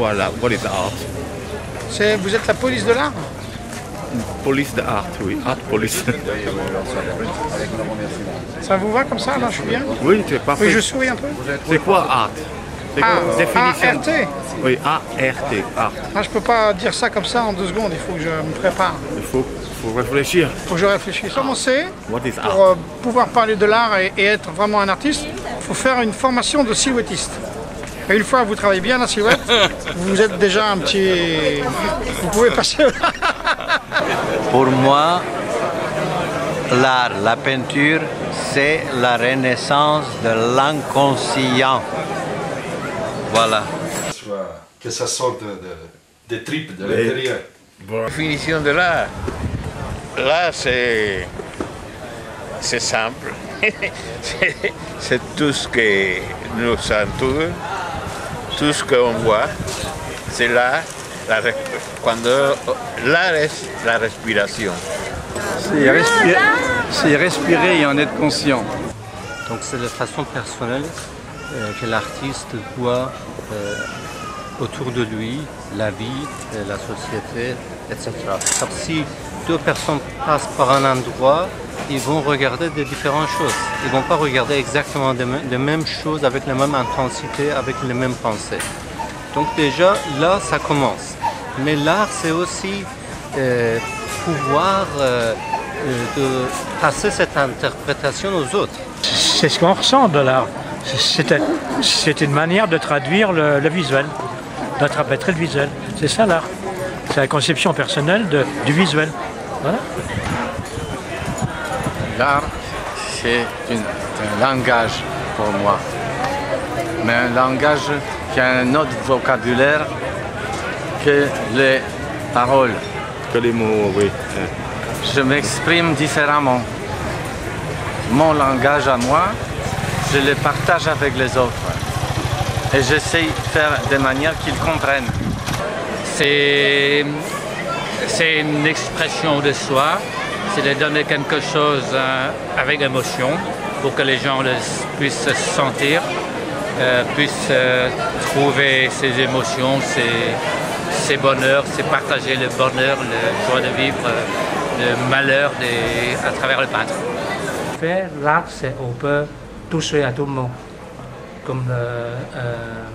Voilà, what is art? Vous êtes la police de l'art? Police de art, oui, art police. Ça vous va comme ça, là, je suis bien? Oui, c'est parfait. Oui, je souris un peu. C'est quoi art? C'est quoi définition? ART. Oui, A-R-T, art. Ah, je peux pas dire ça comme ça en 2 secondes, il faut que je me prépare. Il faut réfléchir. Il faut que je réfléchisse. Commencer, What is art? pour pouvoir parler de l'art et être vraiment un artiste, il faut faire une formation de silhouettiste. Et une fois que vous travaillez bien la silhouette, vous êtes déjà un petit... Vous pouvez passer... Pour moi, l'art, la peinture, c'est la renaissance de l'inconscient. Voilà. Que ça sorte des tripes de l'intérieur. La définition de l'art. L'art, c'est simple. C'est tout ce qui nous entoure, tout ce qu'on voit. C'est l'art. L'art est la respiration. C'est respirer et en être conscient. Donc c'est de façon personnelle que l'artiste voit autour de lui la vie, la société, etc. Comme si 2 personnes passent par un endroit, ils vont regarder des différentes choses. Ils ne vont pas regarder exactement les mêmes choses avec la même intensité, avec les mêmes pensées. Donc déjà, là, ça commence. Mais l'art, c'est aussi pouvoir de passer cette interprétation aux autres. C'est ce qu'on ressent de l'art. C'est une manière de traduire le visuel, d'interpréter le visuel. C'est ça l'art. C'est la conception personnelle du visuel. Voilà. L'art, c'est un langage pour moi. Mais un langage qui a un autre vocabulaire que les paroles. Que les mots, oui. Je m'exprime différemment. Mon langage à moi, je le partage avec les autres. Et j'essaie de faire de manière qu'ils comprennent. C'est une expression de soi, c'est de donner quelque chose avec émotion pour que les gens puissent se sentir, puissent trouver ses émotions, ses bonheurs, c'est partager le bonheur, le joie de vivre, le malheur à travers le peintre. L'art, c'est on peut toucher à tout le monde. Comme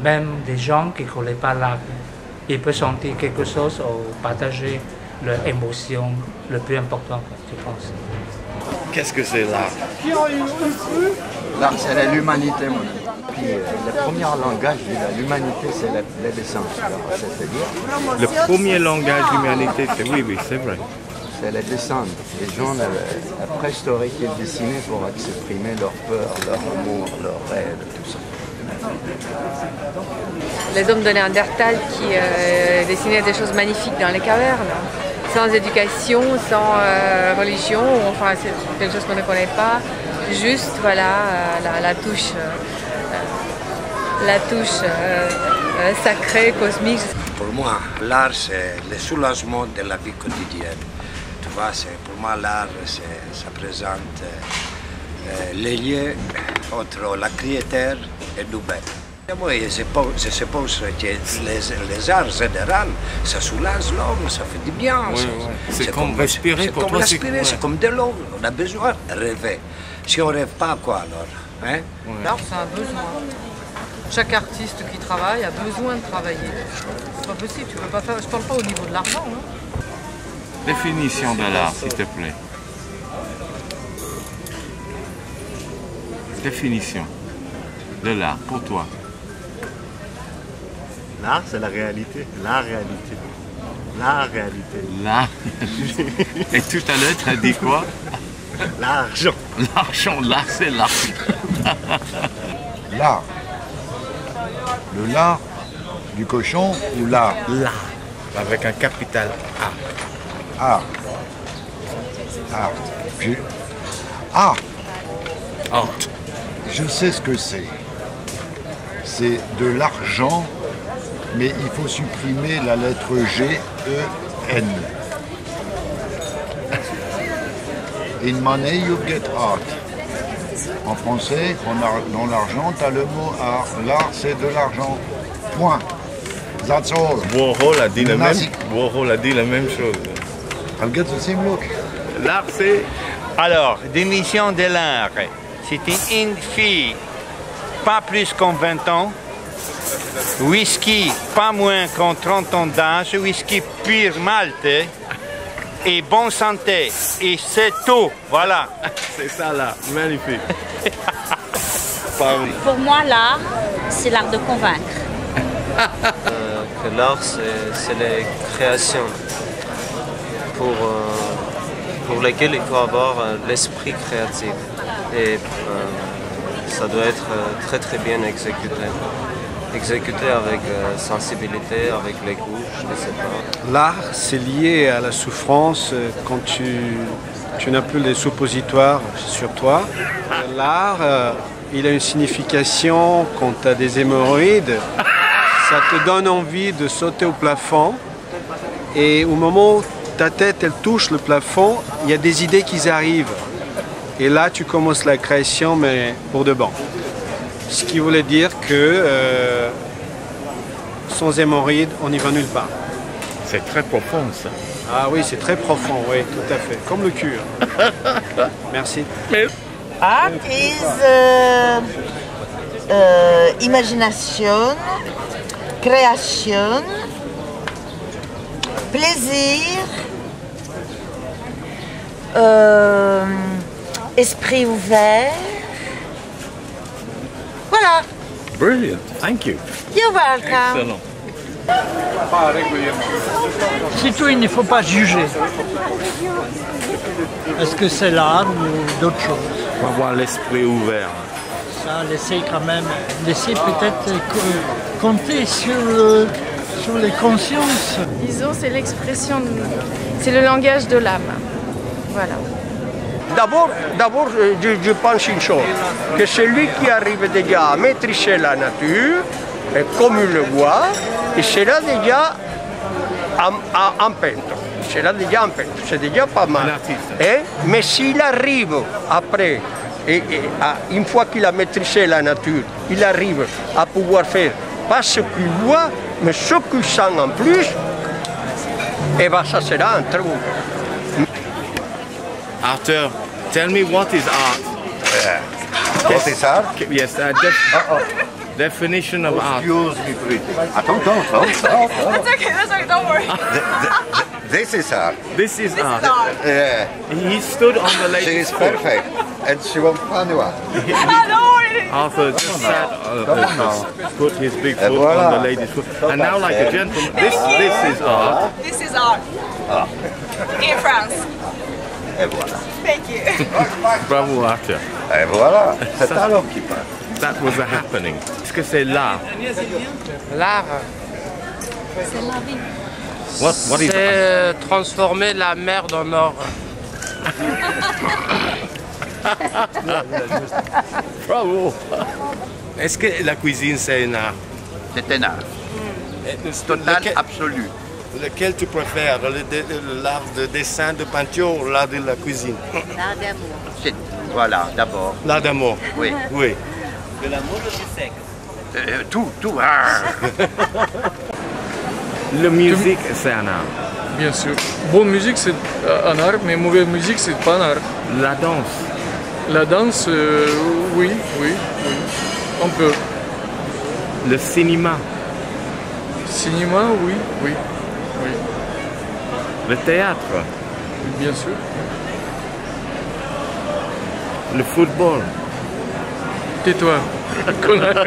même des gens qui ne connaissent pas l'art. Ils peuvent sentir quelque chose ou partager leur émotion le plus important, je pense. Qu'est-ce que c'est l'art? L'art, c'est l'humanité, mon ami. Puis le premier langage de l'humanité, c'est le dessin. C'est-à-dire... Le premier langage de l'humanité, c'est oui, c'est vrai. C'est le dessin. Les gens préhistoriques, ils dessinaient pour exprimer leur peur, leur amour, leur rêve, tout ça. Les hommes de Néandertal qui dessinaient des choses magnifiques dans les cavernes, sans éducation, sans religion, enfin c'est quelque chose qu'on ne connaît pas, juste voilà la touche sacrée, cosmique. Pour moi, l'art c'est le soulagement de la vie quotidienne. Tu vois, pour moi l'art ça présente les liens entre la créateur et nous-mêmes. Moi, je suppose que les arts généraux, ça soulage l'homme, ça fait du bien. Oui. C'est comme respirer pour toi. C'est comme de l'eau, on a besoin de rêver. Si on ne rêve pas, quoi alors hein? L'art, c'est un besoin. Chaque artiste qui travaille a besoin de travailler. C'est pas possible, tu peux pas faire. Je parle pas au niveau de l'argent. Hein. Définition de l'art, s'il te plaît. Définition de l'art pour toi. L'art, c'est la réalité. La réalité. La réalité. L'art. Et tout à l'heure, tu as dit quoi? L'argent. L'argent, l'art, c'est l'argent. L'art. Le lard du cochon ou l'art? L'art. Avec un capital A. Art. Art. Art. Art. Je sais ce que c'est. C'est de l'argent, mais il faut supprimer la lettre G, E, N. In money you get art. En français, dans l'argent, tu as le mot art. L'art, c'est de l'argent. Point. That's all. Warhol a dit Nazi. la même chose. I'll get the same look. L'art, c'est... Alors, démission de l'art. C'était une fille, pas plus qu'en 20 ans. Whisky, pas moins qu'en 30 ans d'âge. Whisky pur Malte. Et bonne santé. Et c'est tout. Voilà. C'est ça là. Magnifique. Pour moi, l'art, c'est l'art de convaincre. Que l'art, c'est les créations pour lesquelles il faut avoir l'esprit créatif. Et ça doit être très très bien exécuté. Exécuté avec sensibilité, avec les goûts, je ne sais pas. L'art, c'est lié à la souffrance quand tu n'as plus les suppositoires sur toi. L'art, il a une signification quand tu as des hémorroïdes. Ça te donne envie de sauter au plafond. Et au moment où ta tête elle touche le plafond, il y a des idées qui arrivent. Et là, tu commences la création, mais pour de bon. Ce qui voulait dire que sans hémorroïdes, on n'y va nulle part. C'est très profond, ça. Ah oui, c'est très profond, oui, tout à fait. Comme le cul. Merci. Art is imagination, création, plaisir, esprit ouvert. Voilà. Brilliant. Thank you. You're welcome. Excellent. Surtout, il ne faut pas juger. Est-ce que c'est l'art ou d'autres choses? On va avoir l'esprit ouvert. Ça, laisser quand même, peut-être compter sur les consciences. Disons, c'est l'expression, c'est le langage de l'âme. Voilà. D'abord, je pense une chose, que celui qui arrive déjà à maîtriser la nature, comme il le voit, il sera déjà en peintre. C'est déjà pas mal. Mais s'il arrive après, une fois qu'il a maîtrisé la nature, il arrive à pouvoir faire pas ce qu'il voit, mais ce qu'il sent en plus, et bien ça sera un très beau. Arthur, tell me what is art? What is art? Yes, definition of art. Excuse me, pretty. Attends. That's okay, don't worry. This is art. This is art. Yeah. He stood on the lady's She is foot. perfect. And she won't find one. Arthur just sat, put his big foot on the lady's foot. And now, like a gentleman, this is art. This is art. In France. Et voilà. Thank you. Bravo, Arthur. Et voilà. C'est un homme qui parle. That was a happening. Est-ce que c'est l'art? L'art, C'est la vie. What is c'est transformer la merde en or. Bravo. Est-ce que la cuisine c'est un art? C'est un art. Total, absolu. Lequel tu préfères? L'art de dessin, de peinture ou l'art de la cuisine? L'art d'amour. Voilà, d'abord. L'art d'amour? Oui. Oui. De l'amour ou du sexe? Tout. Ah. La musique, c'est un art. Bien sûr. Bonne musique, c'est un art, mais mauvaise musique, c'est pas un art. La danse? La danse, oui. On peut. Le cinéma? Cinéma, oui. Le théâtre? Bien sûr. Le football? Tais-toi, connard.